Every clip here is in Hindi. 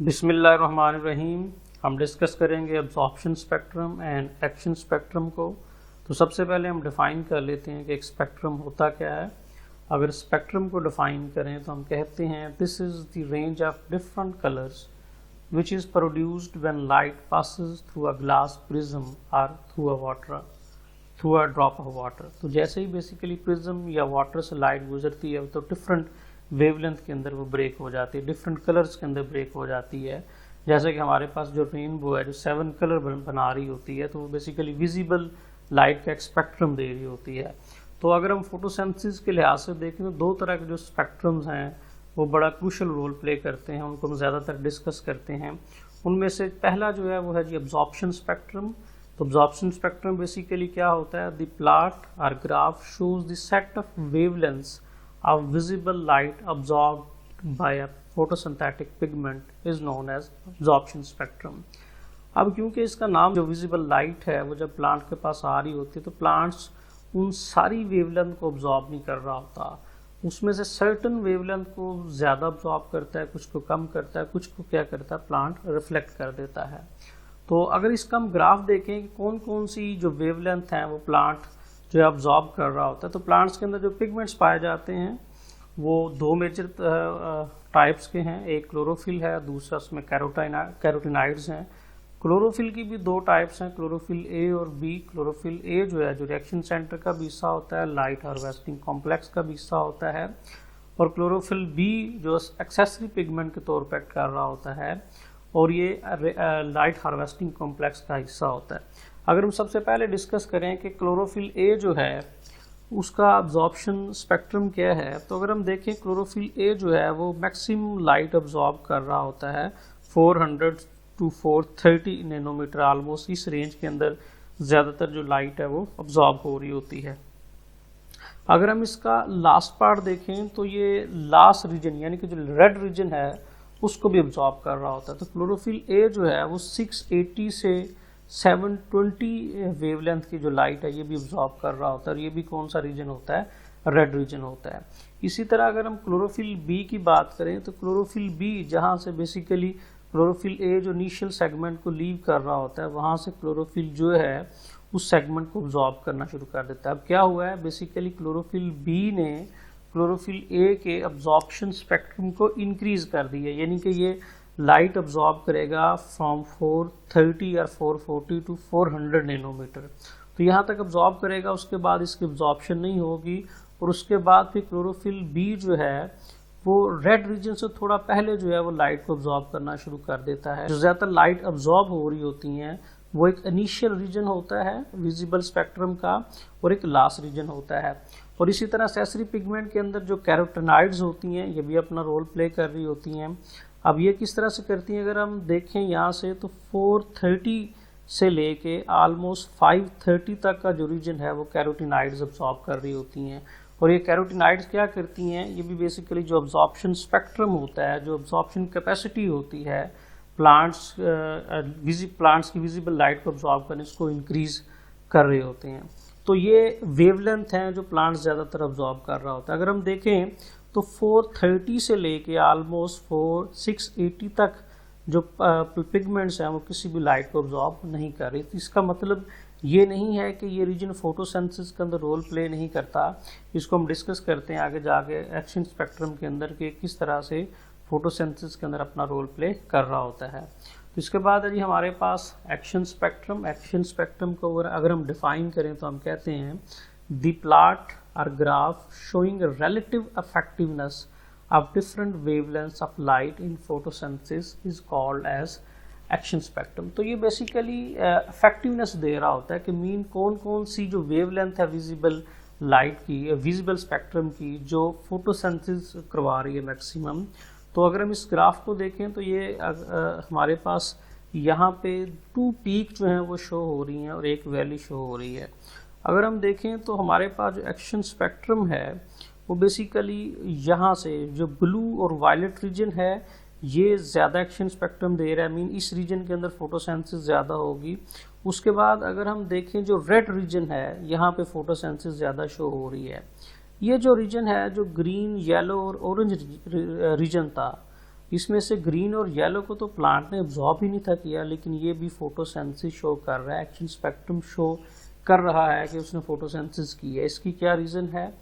बिस्मिल्लाहिर्रहमानिर्रहीम। हम डिस्कस करेंगे absorption spectrum and action spectrum को। तो सबसे पहले हम डिफ़ाइन कर लेते हैं कि एक स्पेक्ट्रम होता क्या है। अगर स्पेक्ट्रम को डिफ़ाइन करें तो हम कहते हैं this is the range of different colours which is produced when light passes through a glass prism और through a drop of water. तो जैसे ही बेसिकली प्रिज्म या वाटर से लाइट गुजरती है तो डिफरेंट वेवलेंथ के अंदर वो ब्रेक हो जाती है, डिफरेंट कलर्स के अंदर ब्रेक हो जाती है। जैसे कि हमारे पास जो रेनबो है जो 7 कलर बना रही होती है तो वो बेसिकली विजिबल लाइट का एक स्पेक्ट्रम दे रही होती है। तो अगर हम फोटोसिंथेसिस के लिहाज से देखें तो दो तरह के जो स्पेक्ट्रम्स हैं वो बड़ा क्रूशल रोल प्ले करते हैं, उनको हम ज़्यादातर डिस्कस करते हैं। उनमें से पहला जो है वो है जी अब्जॉर्प्शन स्पेक्ट्रम। तो अब्जॉर्प्शन स्पेक्ट्रम बेसिकली क्या होता है, द प्लॉट और graph shows the set of wavelengths of visible light absorbed by a photosynthetic pigment is known as absorption spectrum। अब क्योंकि इसका नाम जो विजिबल लाइट है वो जब प्लांट के पास आ रही होती है तो प्लांट्स उन सारी वेवलेंथ को अब्जॉर्ब नहीं कर रहा होता, उसमें से सर्टन वेवलेंथ को ज़्यादा अब्जॉर्ब करता है, कुछ को कम करता है, कुछ को क्या करता है प्लांट रिफ्लेक्ट कर देता है। तो अगर इसका हम ग्राफ देखें कि कौन कौन सी जो वेवलेंथ हैं वो प्लांट जो अब्जॉर्ब कर रहा होता है, तो प्लांट्स के अंदर जो पिगमेंट्स पाए जाते हैं वो दो मेजर टाइप्स के हैं। एक क्लोरोफिल है, दूसरा उसमें कैरोटीनाइड्स हैं। क्लोरोफिल की भी दो टाइप्स हैं, क्लोरोफिल ए और बी। क्लोरोफिल ए जो है जो रिएक्शन सेंटर का भी हिस्सा होता है, लाइट हार्वेस्टिंग कॉम्प्लेक्स का भी हिस्सा होता है, और क्लोरोफिल बी जो एक्सेसरी पिगमेंट के तौर पर एक्ट कर रहा होता है और ये लाइट हार्वेस्टिंग कॉम्प्लेक्स का हिस्सा होता है। अगर हम सबसे पहले डिस्कस करें कि क्लोरोफिल ए जो है उसका अब्जॉर्प्शन स्पेक्ट्रम क्या है, तो अगर हम देखें क्लोरोफिल ए जो है वो मैक्सिमम लाइट अब्जॉर्ब कर रहा होता है 400 to 430 नैनोमीटर, ऑलमोस्ट इस रेंज के अंदर ज़्यादातर जो लाइट है वो अब्जॉर्ब हो रही होती है। अगर हम इसका लास्ट पार्ट देखें तो ये लास्ट रीजन यानी कि जो रेड रीजन है उसको भी अब्जॉर्ब कर रहा होता है। तो क्लोरोफिल ए जो है वो 680 से 720 वेवलेंथ की जो लाइट है ये भी अब्जॉर्ब कर रहा होता है, और ये भी कौन सा रीजन होता है, रेड रीजन होता है। इसी तरह अगर हम क्लोरोफिल बी की बात करें तो क्लोरोफिल बी जहाँ से बेसिकली क्लोरोफिल ए जो इनिशियल सेगमेंट को लीव कर रहा होता है वहाँ से क्लोरोफिल जो है उस सेगमेंट को अब्जॉर्ब करना शुरू कर देता है। अब क्या हुआ है, बेसिकली क्लोरोफिल बी ने क्लोरोफिल ए के अब्जॉर्प्शन स्पेक्ट्रम को इंक्रीज कर दिया, यानी कि ये लाइट अब्जॉर्ब करेगा फ्रॉम 430 और 440 टू 400 नैनोमीटर। तो यहाँ तक अब्जॉर्ब करेगा, उसके बाद इसकी अब्जॉर्प्शन नहीं होगी, और उसके बाद फिर क्लोरोफिल बी जो है वो रेड रीजन से थोड़ा पहले जो है वो लाइट को अब्जॉर्ब करना शुरू कर देता है। जो ज़्यादातर लाइट अब्जॉर्ब हो रही होती हैं वो एक इनिशियल रीजन होता है विजिबल स्पेक्ट्रम का, और एक लास्ट रीजन होता है। और इसी तरह एक्सेसरी पिगमेंट के अंदर जो कैरोटीनॉइड्स होती हैं ये भी अपना रोल प्ले कर रही होती हैं। अब ये किस तरह से करती हैं, अगर हम देखें यहाँ से तो 430 से लेके ऑलमोस्ट 530 तक का जो रीजन है वो कैरोटीनॉइड्स अब्जॉर्ब कर रही होती हैं। और ये कैरोटीनॉइड्स क्या करती हैं, ये भी बेसिकली जो अब्जॉर्प्शन स्पेक्ट्रम होता है, जो अब्जॉर्प्शन कैपेसिटी होती है प्लांट्स की विजिबल लाइट को अब्जॉर्ब करने इसको इंक्रीज कर रहे होते हैं। तो ये वेवलेंथ हैं जो प्लांट्स ज़्यादातर अब्जॉर्ब कर रहा होता है। अगर हम देखें तो 430 से लेके ऑलमोस्ट 680 तक जो पिगमेंट्स हैं वो किसी भी लाइट को अब्जॉर्ब नहीं कर रही। तो इसका मतलब ये नहीं है कि ये रीजन फोटोसिंथेसिस के अंदर रोल प्ले नहीं करता। इसको हम डिस्कस करते हैं आगे जाके एक्शन स्पेक्ट्रम के अंदर कि किस तरह से फोटोसिंथेसिस के अंदर अपना रोल प्ले कर रहा होता है। तो इसके बाद है जी हमारे पास एक्शन स्पेक्ट्रम। एक्शन स्पेक्ट्रम को अगर हम डिफाइन करें तो हम कहते हैं the plot or graph showing a relative effectiveness of different wavelengths of light in photosynthesis is called as action spectrum। तो ये बेसिकली इफेक्टिवनेस दे रहा होता है कि मीन कौन कौन सी जो वेवलेंथ है विजिबल लाइट की, विजिबल स्पेक्ट्रम की, जो फोटोसिंथेसिस करवा रही है मैक्सिमम। तो अगर हम इस ग्राफ को देखें तो ये हमारे पास यहाँ पे 2 पीक जो हैं वो शो हो रही हैं और एक वैली शो हो रही है। अगर हम देखें तो हमारे पास जो एक्शन स्पेक्ट्रम है वो बेसिकली यहाँ से जो ब्लू और वायलेट रीजन है ये ज़्यादा एक्शन स्पेक्ट्रम दे रहा है, मीन इस रीजन के अंदर फोटोसिंथेसिस ज़्यादा होगी। उसके बाद अगर हम देखें जो रेड रीजन है यहाँ पे फोटोसिंथेसिस ज़्यादा शो हो रही है। ये जो रीजन है जो ग्रीन, येलो और ऑरेंज रीजन था इसमें से ग्रीन और येलो को तो प्लांट ने एब्जॉर्ब ही नहीं था किया, लेकिन ये भी फोटोसिंथेसिस शो कर रहा है, एक्शन स्पेक्ट्रम शो कर रहा है कि उसने फोटोसिंथेसिस की है। इसकी क्या रीज़न है,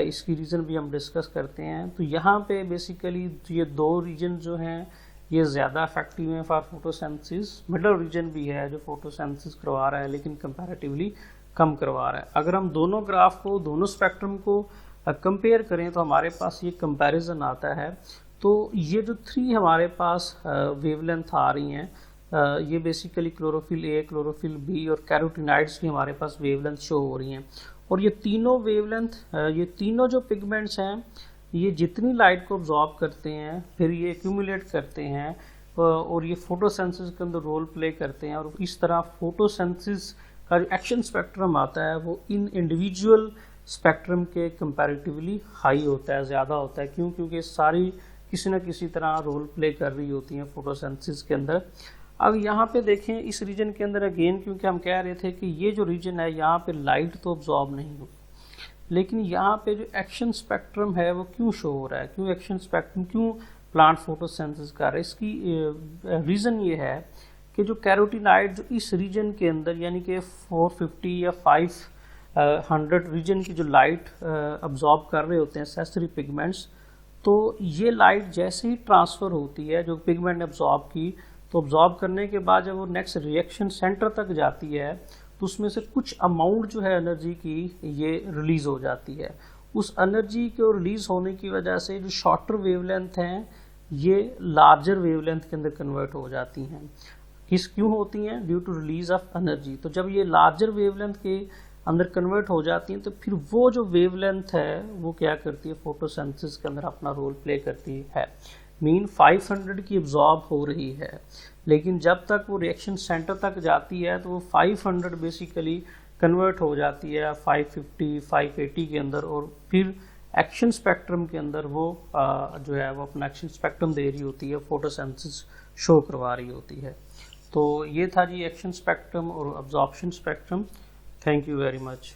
इसकी रीज़न भी हम डिस्कस करते हैं। तो यहाँ पे बेसिकली ये दो रीजन जो हैं ये ज़्यादा इफेक्टिव हैं फॉर फोटोसिंथेसिस। मिडल रीजन भी है जो फोटोसिंथेसिस करवा रहा है लेकिन कंपैरेटिवली कम करवा रहा है। अगर हम दोनों ग्राफ को, दोनों स्पेक्ट्रम को कंपेयर करें तो हमारे पास ये कंपैरिजन आता है। तो ये जो 3 हमारे पास वेवलेंथ आ रही हैं, ये basically chlorophyll A, chlorophyll B और कैरोटीनाइड्स की हमारे पास वेवलेंथ शो हो रही हैं। और ये तीनों वेवलेंथ, ये तीनों जो पिगमेंट्स हैं, ये जितनी लाइट को अब्जॉर्ब करते हैं फिर ये एक्यूमुलेट करते हैं और ये फोटोसिंथेसिस के अंदर रोल प्ले करते हैं। और इस तरह फोटोसिंथेसिस का जो एक्शन स्पेक्ट्रम आता है वो इन इंडिविजुअल स्पेक्ट्रम के कंपैरेटिवली हाई होता है, ज़्यादा होता है। क्यों? क्योंकि सारी किसी न किसी तरह रोल प्ले कर रही होती हैं फोटोसिंथेसिस के अंदर। अब यहाँ पे देखें इस रीजन के अंदर अगेन, क्योंकि हम कह रहे थे कि ये जो रीजन है यहाँ पे लाइट तो अब्जॉर्ब नहीं हुई, लेकिन यहाँ पे जो एक्शन स्पेक्ट्रम है वो क्यों शो हो रहा है, क्यों एक्शन स्पेक्ट्रम, क्यों प्लांट फोटोसिंथेसिस कर रहा है? इसकी रीज़न ये है कि जो कैरोटीनाइड जो इस रीजन के अंदर यानी कि 450 या 500 रीजन की जो लाइट अब्जॉर्ब कर रहे होते हैं सेंसरी पिगमेंट्स, तो ये लाइट जैसे ही ट्रांसफ़र होती है जो पिगमेंट अब्जॉर्ब की, तो अब्जॉर्ब करने के बाद जब वो नेक्स्ट रिएक्शन सेंटर तक जाती है तो उसमें से कुछ अमाउंट जो है एनर्जी की ये रिलीज़ हो जाती है। उस एनर्जी को रिलीज़ होने की वजह से जो शॉर्टर वेवलेंथ हैं ये लार्जर वेवलेंथ के अंदर कन्वर्ट हो जाती हैं। किस क्यों होती हैं? Due to release of energy. तो जब ये लार्जर वेवलेंथ के अंदर कन्वर्ट हो जाती हैं तो फिर वो जो वेवलेंथ है वो क्या करती है, फोटोसिंथेसिस के अंदर अपना रोल प्ले करती है। मीन 500 की एब्जॉर्ब हो रही है, लेकिन जब तक वो रिएक्शन सेंटर तक जाती है तो वो 500 बेसिकली कन्वर्ट हो जाती है 550, 580 के अंदर, और फिर एक्शन स्पेक्ट्रम के अंदर वो जो है वो अपना एक्शन स्पेक्ट्रम दे रही होती है, फोटोसिंथेसिस शो करवा रही होती है। तो ये था जी एक्शन स्पेक्ट्रम और absorption spectrum. Thank you very much.